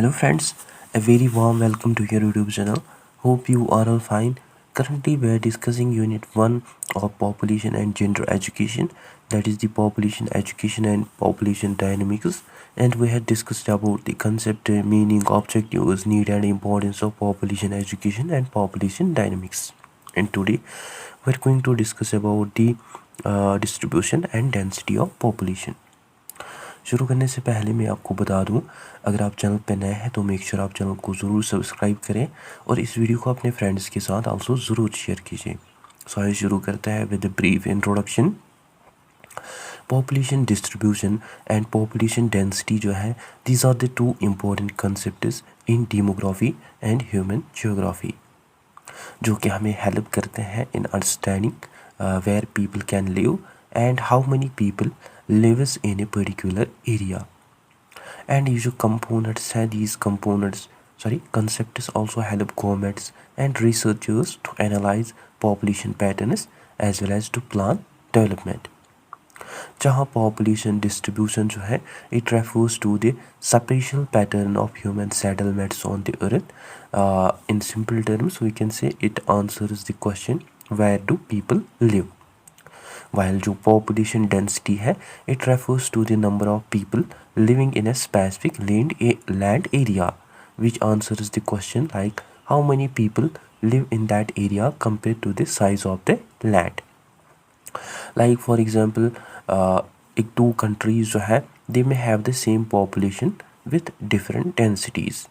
Hello friends, a very warm welcome to your YouTube channel. Hope you are all fine. Currently we are discussing unit 1 of population and gender education, that is the population education and population dynamics, and we had discussed about the concept, meaning, objectives, need and importance of population education and population dynamics. And today we are going to discuss about the distribution and density of population. शुरू करने से पहले मैं आपको बता दूं, अगर आप चैनल पे नए हैं तो मेक श्योर आप चैनल को ज़रूर सब्सक्राइब करें और इस वीडियो को अपने फ्रेंड्स के साथ आल्सो ज़रूर शेयर कीजिए। सो आइए शुरू करते हैं with brief introduction. Population distribution and population density जो है, these are the two important concepts in demography and human geography, जो कि हमें हेल्प करते हैं इन understanding where people can live and how many people lives in a particular area. And ये जो components हैं, these concepts also help governments and researchers to analyze population patterns as well as to plan development. जहाँ population distribution जो है, it refers to the spatial pattern of human settlements on the earth. In simple terms we can say it answers the question, where do people live? While जो population density है, it refers to the number of people living in a specific land area, which answers the question like how many people live in that area compared to the size of the land. Like for example, एक two countries जो है, they may have the same population with different densities.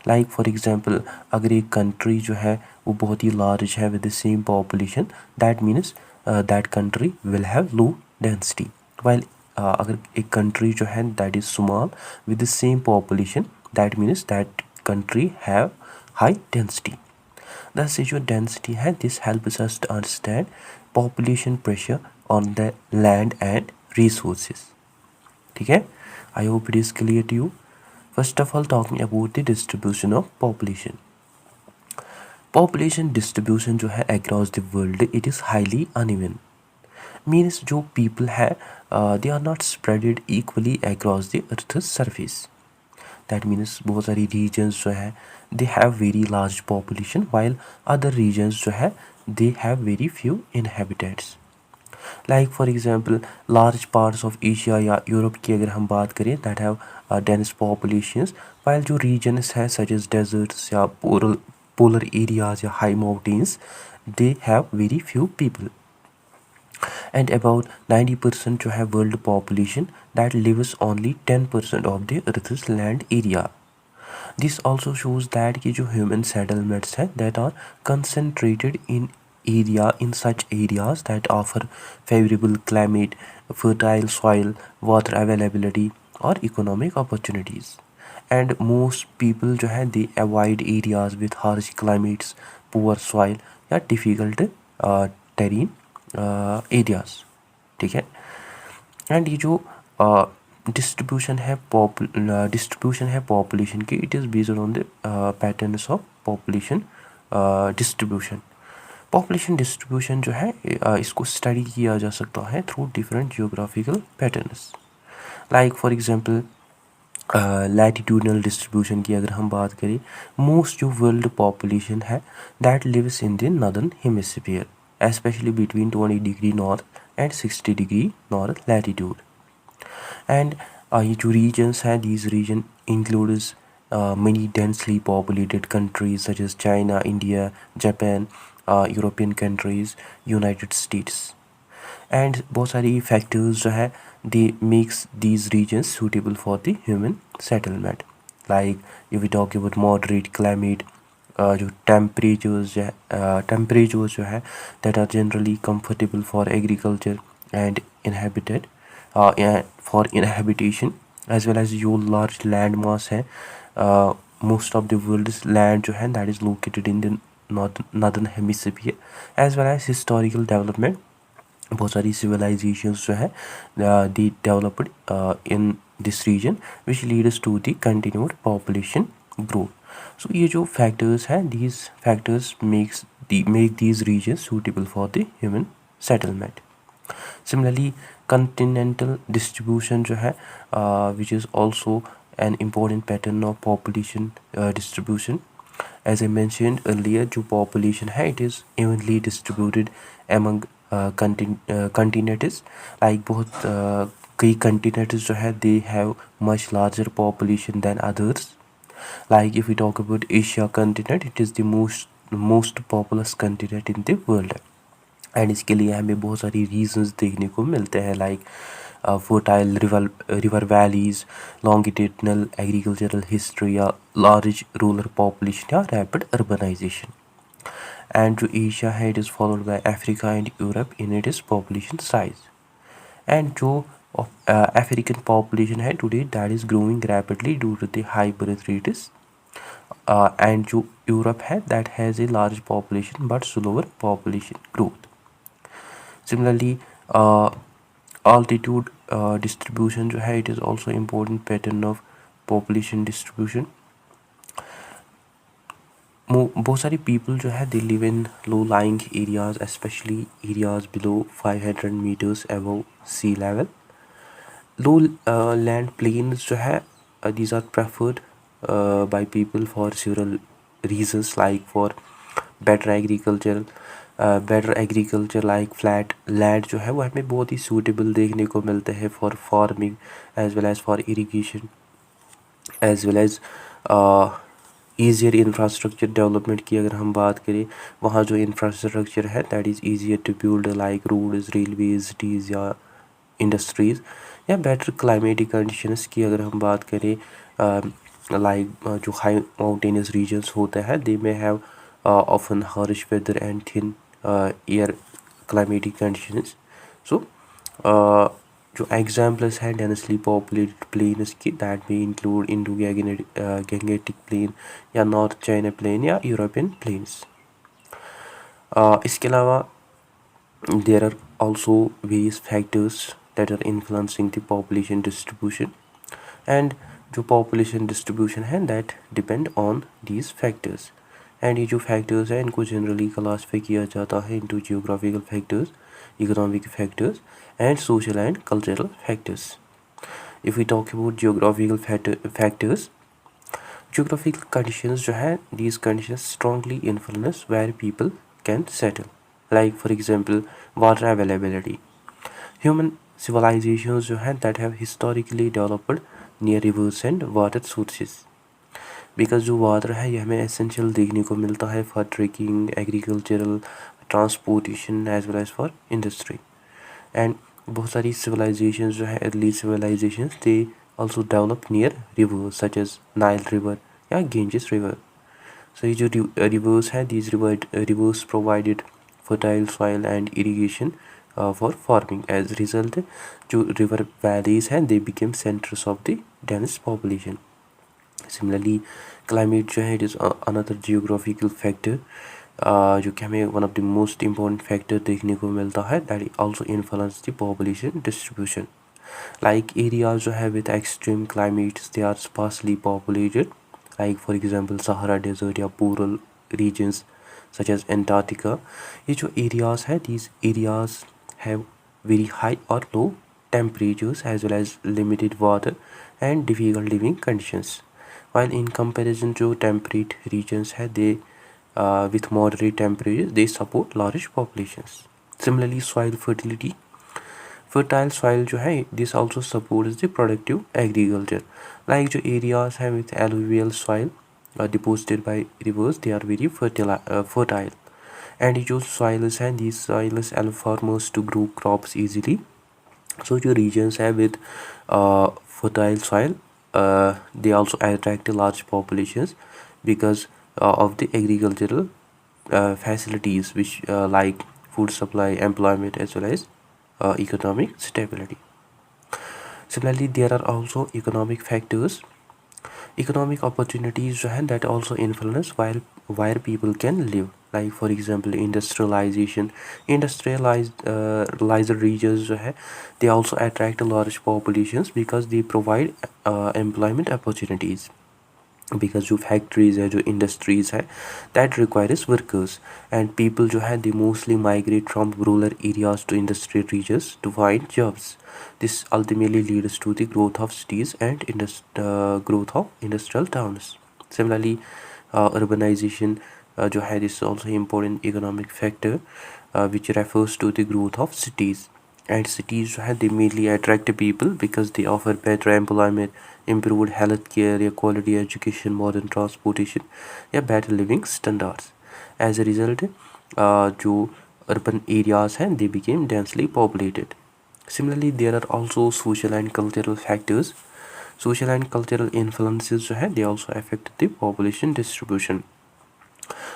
Like for example, अगर एक country जो है वो बहुत ही large है with the same population, that means that country will have low density. While अगर एक country जो है that is small with the same population, that means that country have high density. Thus जो density है, this helps us to understand population pressure on the land and resources. ठीक है? I hope it is clear to you. First of all, talking about the distribution of population. Population distribution जो है across the world, it is highly uneven. Means जो people है, they are not spread equally across the earth's surface. That means बहुत सारी regions जो है, they have very large population, while other regions जो है, they have very few inhabitants. Like for example, large parts of Asia या Europe की अगर हम बात करें, that have dense populations, while जो regions है such as deserts या polar areas या high mountains, they have very few people. And about 90% जो है world population, that lives only 10% of the earth's land area. This also shows that कि जो human settlements है, that are concentrated in such areas that offer favorable climate, fertile soil, water availability or economic opportunities. And most people जो है, they avoid areas with harsh climates, poor soil या difficult terrain areas. ठीक है? And ये जो distribution है population की, it is based on the patterns of population distribution. Population distribution जो है, इसको स्टडी किया जा सकता है through different geographical patterns. Like for example, latitudinal distribution की अगर हम बात करें, मोस्ट जो वर्ल्ड पॉपुलेशन है, that lives in the northern hemisphere, especially between 20 degree north and 60 degree north latitude. And ये जो regions हैं, these region includes many densely populated countries such as China, India, Japan, European countries, United States. And बहुत सारी factors जो है, they makes these regions suitable for the human settlement. Like if we talk about moderate climate, जो temperatures जो है, that are generally comfortable for agriculture and for inhabitation, as well as जो large land mass है, most of the world's land जो है, that is located in the northern hemisphere, as well as historical development. बहुत सारी civilizations जो है, they developed in this region, which leads to the continued population growth. So ये जो factors हैं, these factors make these regions suitable for the human settlement. Similarly, continental distribution जो है, which is also an important pattern of population distribution. As I mentioned earlier, जो population है it is evenly distributed among continents. Like बहुत कई continents जो है they have much larger population than others. Like if we talk about Asia continent, it is the most populous continent in the world. And इसके लिए हमें बहुत सारी reasons देखने को मिलते हैं like fertile river valleys, longitudinal agricultural history या लार्ज रूरल पॉपुलेशन या रैपिड अर्बनाइजेशन. एंड जो एशिया है it is followed by Africa and Europe in it is population size. And जो अफ्रीकन पॉपुलेशन है today that is growing rapidly due to the high birth rates. And जो Europe है that has a large population but slower population growth. Similarly, altitude distribution जो है it is also important pattern of population distribution. बहुत सारी people जो है they live in low-lying areas, especially areas below 500 meters above sea level. Low land plains जो है these are preferred by people for several reasons like for better agriculture. Better agriculture like flat land जो है वो हमें बहुत ही suitable देखने को मिलते हैं for farming as well as for irrigation as well as easier infrastructure development की अगर हम बात करें वहाँ जो इंफ्रास्ट्रक्चर है that is easier to build like roads, railways, cities या इंडस्ट्रीज़. या बेटर क्लाइमेटिक कंडीशंस की अगर हम बात करें लाइक जो हाई माउंटेनियस रीजन्स होते हैं दे में have often harsh weather and thin air climatic conditions. So जो examples हैं densely populated plains की that may include Indo-Gangetic plain या North China plain या European plains. इसके अलावा there are also various factors that are influencing the population distribution and जो population distribution है that depend on these factors. And ये जो factors हैं इनको जनरली क्लासीफाई किया जाता है into geographical factors, economic factors and social and cultural factors. If we talk about geographical factors, geographical conditions जो है these conditions strongly influence where people can settle. Like for example water availability. Human civilisations जो हैं that have historically developed near rivers and water sources. Because जो water है ये हमें essential देखने को मिलता है for drinking, agricultural, transportation as well as for industry. And बहुत सारी सिविलाइजेशंस जो है early civilisations they also develop near rivers such as Nile river या गेंजेस रिवर. सो ये जो रिवर्स हैं these rivers provided fertile soil and irrigation for farming. As result जो river valleys हैं they became centres of the dense population. Similarly, climate जो है it is another geographical factor जो कि हमें one of the most important factor देखने को मिलता है that also influence the population distribution. Like areas जो है with extreme climates they are sparsely populated. Like for example Sahara Desert या polar regions such as Antarctica. ये जो areas है these areas have very high or low temperatures as well as limited water and difficult living conditions. While in comparison to temperate regions है they with moderate temperatures they support large populations. Similarly soil fertility, fertile soil जो है this also supports the productive agriculture. Like जो areas है with alluvial soil deposited by rivers they are very fertile. And ये जो soils हैं these soils allow farmers to grow crops easily. So जो regions है with fertile soil they also attract large populations because of the agricultural facilities which like food supply, employment as well as economic stability. Similarly there are also economic factors, economic opportunities जो हैं that also influence where people can live. Like for example industrialization, industrialized regions जो है they also attract large populations because they provide employment opportunities. Because जो factories है, जो industries है, that requires workers and people जो है they mostly migrate from rural areas to industrial regions to find jobs. This ultimately leads to the growth of cities and growth of industrial towns. Similarly urbanization जो है this also important economic factor which refers to the growth of cities. And cities जो है they mainly attract people because they offer better employment, improved health care या quality education, modern transportation या better living standards. As a result जो urban areas हैं they became densely populated. Similarly there are also social and cultural factors. Social and cultural influences जो है they also affect the population distribution.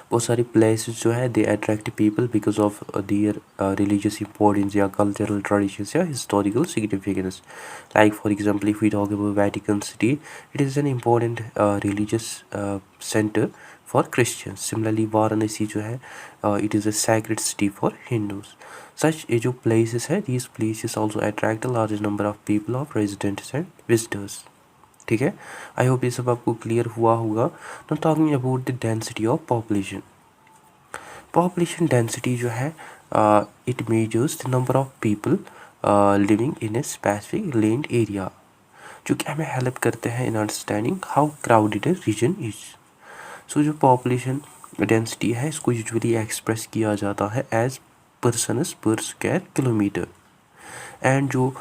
बहुत सारी places जो है they attract people because of their religious importance या cultural traditions या historical significance. Like for example if we talk about Vatican city, it is an important religious centre for Christians. Similarly Varanasi जो है it is a sacred city for Hindus. Such ये जो places है these places also attract a large number of people of residents and visitors. ठीक है, I hope ये सब आपको क्लियर हुआ होगा. तो talking about the density of population. Population density जो है it measures the number of people living in a specific land area, जो कि हमें हेल्प करते हैं इन understanding how crowded a region is. So जो पॉपुलेशन डेंसिटी है इसको यूजुअली एक्सप्रेस किया जाता है as persons per square kilometre. And जो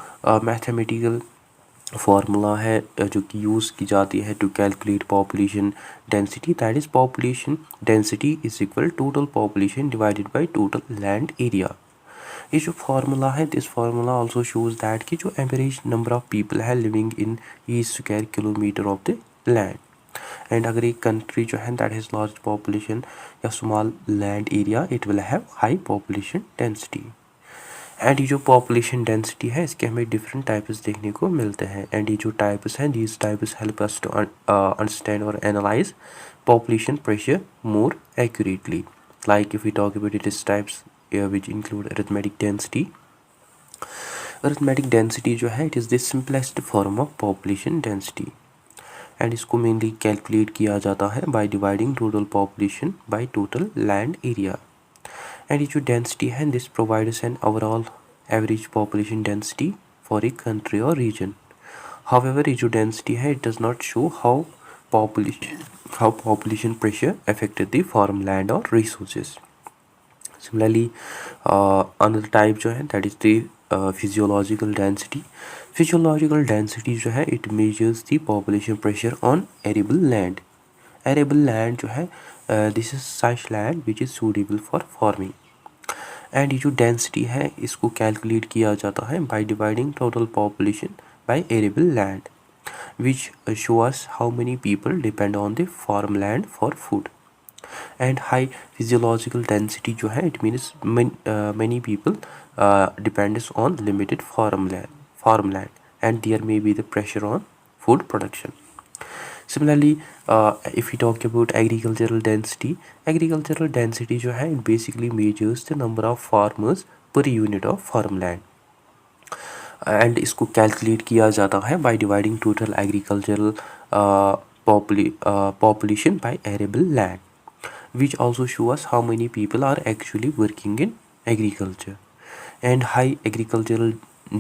मैथमेटिकल फार्मूला है जो कि यूज़ की जाती है to calculate population density, that is population density is equal total population divided by total land area. ये जो फार्मूला है this formula also shows that कि जो एवरेज नंबर ऑफ पीपल है living in each square kilometre of the land. And अगर एक country जो है दैट हैज़ लार्ज पॉपुलेशन या small land area it will have high population density. And ये जो पॉपुलेशन डेंसिटी है इसके हमें डिफरेंट टाइप्स देखने को मिलते हैं. एंड ये जो टाइप्स हैं these types help us to understand और analyse population pressure more accurately. Like if we talk about it is types which include arithmetic density. Arithmetic density जो है it is the simplest form of population density. And इसको mainly calculate किया जाता है by dividing total population by total land area. And ये जो density है this provides an overall average population density for a country और reason. However ये जो डेंसिटी है it does not show how population pressure affected the farmland और resources. Similarly another type जो है that is the physiological density. Physiological density जो है it measures the population pressure on arable land. Arable land जो है this is such land which is suitable for farming. And ये जो density है इसको कैलकुलेट किया जाता है by dividing total population bye arable land which show us how many people depend on the farm land for food. And high physiological density जो है it means many people depends on limited farmland and there may be the pressure on food production. Similarly if we talk about agricultural density जो है it basically measures the number of farmers per unit of farmland. And इसको calculate किया जाता है by dividing total agricultural population by arable land, which also show us how many people are actually working in agriculture. And high agricultural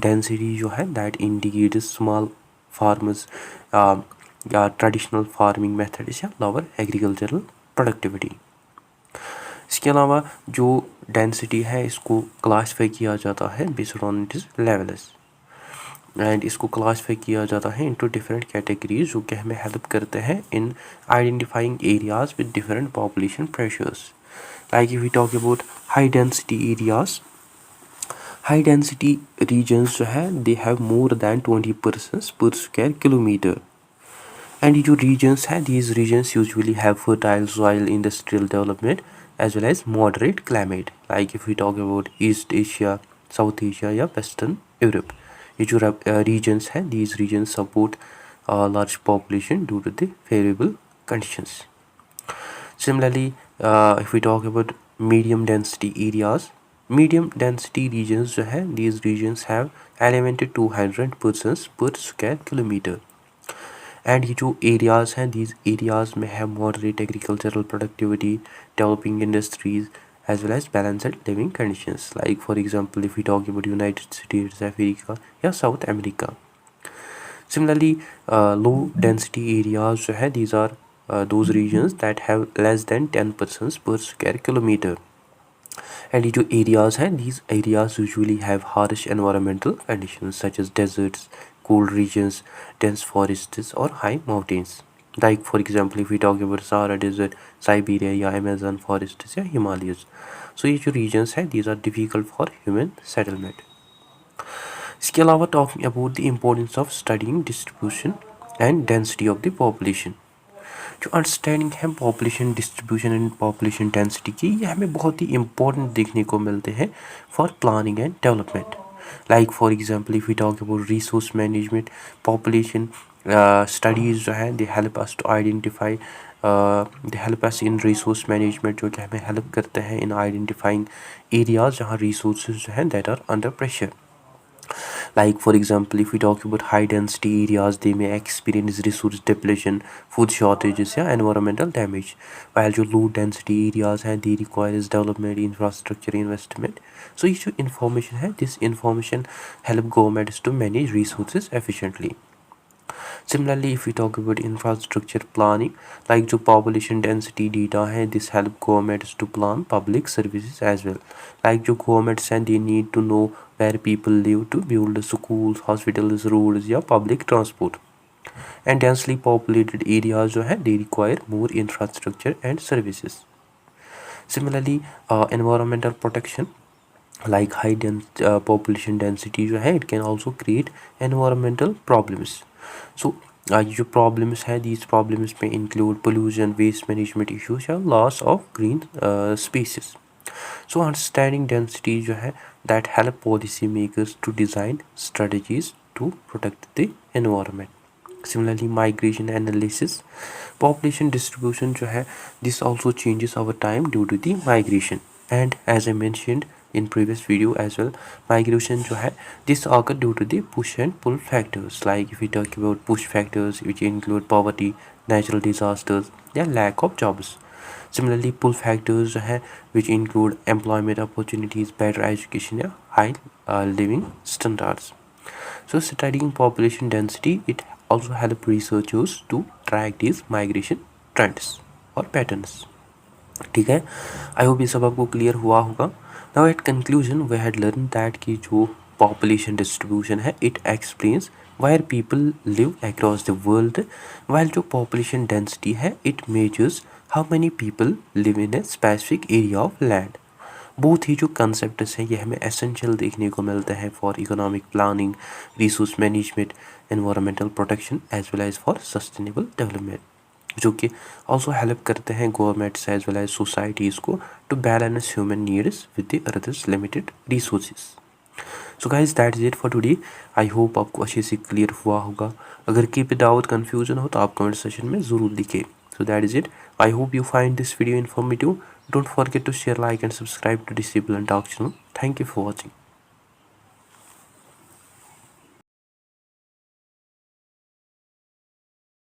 density जो है that indicates small farmers या traditional farming methods या lower agricultural productivity. इसके अलावा जो density है इसको classify किया जाता है based on it is levels. And इसको क्लासीफाई किया जाता है इनटू डिफरेंट कैटेगरीज जो कि हमें हेल्प करते हैं in identifying areas with different population pressures. Like if we talk about high density areas, high density regions जो है they have more than 20 persons per square kilometre. And ये जो regions हैं these regions usually have fertile soil, industrial development as well as moderate climate. Like if we talk about East Asia, South Asia या Western Europe, ये जो regions हैं these regions support large population due to the favorable conditions. Similarly if we talk about medium density areas, medium density regions जो है these regions have elevated 200 persons per square kilometer. And ये जो areas हैं these areas में है moderate agricultural productivity, developing industries as well as balanced living conditions. Like for example, if we talk about United States, Africa या South America. Similarly, low density areas जो है these are those regions that have less than 10 persons per square kilometer. And ये जो areas हैं these areas usually have harsh environmental conditions such as deserts, cold regions, dense forests or high mountains. Like for example, if we talk about Sahara Desert, Siberia या Amazon forests या Himalayas. So ये जो regions हैं these are difficult for human settlement. इसके अलावा talking about the importance of studying distribution and density of the population. जो understanding है population distribution and population density की ये हमें बहुत ही इंपॉर्टेंट देखने को मिलते हैं for planning and development. Like for example if we talk about resource management, population studies जो है they help us to identify, they help us in resource management जो कि हमें हेल्प करते हैं इन आइडेंटिफाइंग एरियाज जहाँ रिसोर्स जो हैं that are under pressure. Like for example, if we talk about high density areas, they may experience resource depletion, food shortages या environmental damage. While जो low density areas हैं, they requires development, infrastructure investment. So ये जो information है, this information help governments to manage resources efficiently. Similarly, if we talk about infrastructure planning, like जो population density data है, this help governments to plan public services as well. Like जो governments हैं, they need to know where people live to build schools, hospitals, roads या public transport. And densely populated areas जो है, they require more infrastructure and services. Similarly, environmental protection, like high population density जो है, it can also create environmental problems. So ये जो problems है these problems may include pollution, waste management issues या loss of green spaces. So understanding density जो है that help policy makers to design strategies to protect the environment. Similarly, migration analysis, population distribution जो है this also changes over time due to the migration. And as I mentioned in previous video as well, migration जो है this occur due to the push and pull factors. Like if we talk about push factors which include poverty, natural disasters या lack of jobs. Similarly, pull factors जो है which include employment opportunities, better education या high living standards. So studying population density, it also help researchers to track these migration trends or patterns. ठीक है, I hope ये सब आपको clear हुआ होगा. Now at conclusion we had learn that कि जो पॉपुलेशन डिस्ट्रीब्यूशन है it explains where people live across the world, while जो पॉपुलेशन डेंसिटी है it measures how many people live in a specific area of land. बहुत ही जो concepts हैं ये हमें एसेंशियल देखने को मिलते हैं for economic planning, resource management, environmental protection as well as for sustainable development, जो कि ऑल्सो हेल्प करते हैं governments as well as societies को to balance human needs with the earth's limited resources. So guys that is it for today. I hope आपको अच्छे से clear हुआ होगा. अगर की पे डाउट कन्फ्यूजन हो तो आप कमेंट सेशन में ज़रूर लिखें. So that is it. I hope you find this video informative. Don't forget to share, like and subscribe to Discipline Talk channel. Thank you for watching.